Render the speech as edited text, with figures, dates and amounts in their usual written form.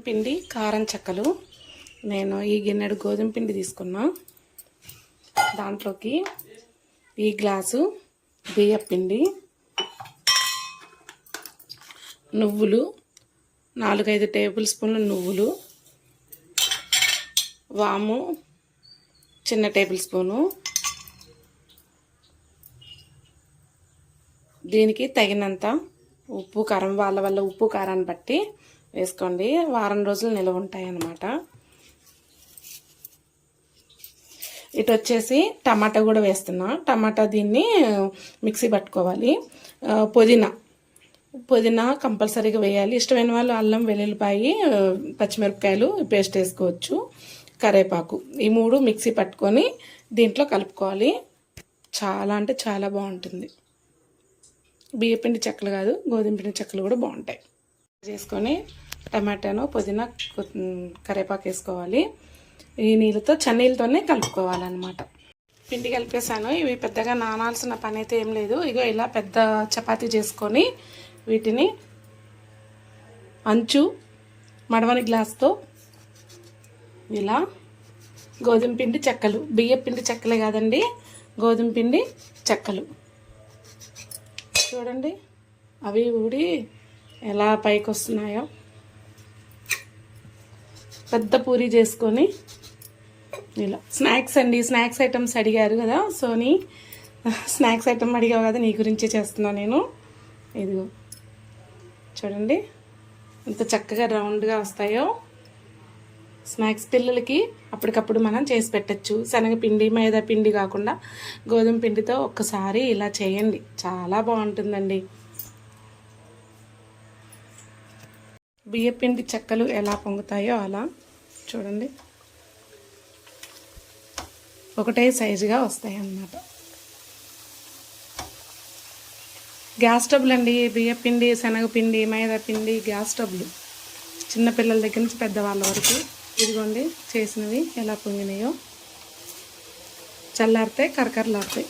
పిండి కారం చెక్కలు నేను ఈ గిన్నెడు గోధుమ పిండి తీసుకున్నా. దాంట్లోకి ఈ గ్లాసు బియ్యం పిండి, నువ్వులు 4-5 టేబుల్ స్పూన్లు నువ్వులు, వాము చిన్న టేబుల్ స్పూను, దీనికి తగినంత ఉప్పు కారం వాళ్ళ ఉప్పు కారాన్ని బట్టి వేసుకోండి. వారం రోజులు నిల్వ ఉంటాయి అన్నమాట. ఇటు వచ్చేసి టమాటా కూడా వేస్తున్నా. టమాటా దీన్ని మిక్సీ పట్టుకోవాలి. పుదీనా కంపల్సరీగా వేయాలి. ఇష్టమైన వాళ్ళు అల్లం, వెల్లుల్లిపాయి, పచ్చిమిరపకాయలు పేస్ట్ వేసుకోవచ్చు. కరివేపాకు ఈ 3 మిక్సీ పట్టుకొని దీంట్లో కలుపుకోవాలి. చాలా అంటే చాలా బాగుంటుంది. బియ్యపిండి చెక్కలు కాదు, గోధుమ పిండి చెక్కలు కూడా బాగుంటాయి. చేసుకొని టమాటాను, పుదీనా, కరివేపాకు వేసుకోవాలి. ఈ నీళ్ళతో చన్నీళ్ళతోనే కలుపుకోవాలన్నమాట. పిండి కలిపేసాను. ఇవి పెద్దగా నానాల్సిన పని అయితే ఏం లేదు. ఇగో ఇలా పెద్ద చపాతీ చేసుకొని వీటిని అంచు మడవని గ్లాస్తో ఇలా గోధుమ పిండి చెక్కలు, బియ్యం పిండి చెక్కలే కాదండి, గోధుమ పిండి చెక్కలు చూడండి అవి ఊడి ఎలా పైకి వస్తున్నాయో. పెద్ద పూరి చేసుకొని ఇలా స్నాక్స్ అండి, స్నాక్స్ ఐటమ్స్ అడిగారు కదా సోనీ, స్నాక్స్ ఐటమ్ అడిగావు కదా, నీ గురించి చేస్తున్నాను నేను. ఇదిగో చూడండి ఎంత చక్కగా రౌండ్గా వస్తాయో. స్నాక్స్ పిల్లలకి అప్పటికప్పుడు మనం చేసి పెట్టచ్చు. శనగపిండి, మైదా పిండి కాకుండా గోధుమ పిండితో ఒక్కసారి ఇలా చేయండి, చాలా బాగుంటుందండి. బియ్యపిండి చెక్కలు ఎలా పొంగుతాయో అలా చూడండి, ఒకటే సైజుగా వస్తాయి అన్నమాట. గ్యాస్ స్టవ్లు అండి, బియ్యపిండి, శనగపిండి, మైదా పిండి గ్యాస్ స్టవ్లు, చిన్నపిల్లల దగ్గర నుంచి పెద్దవాళ్ళ వరకు. ఇదిగోండి చేసినవి ఎలా పొంగినాయో, చల్లారితే కరకరలాడతాయి.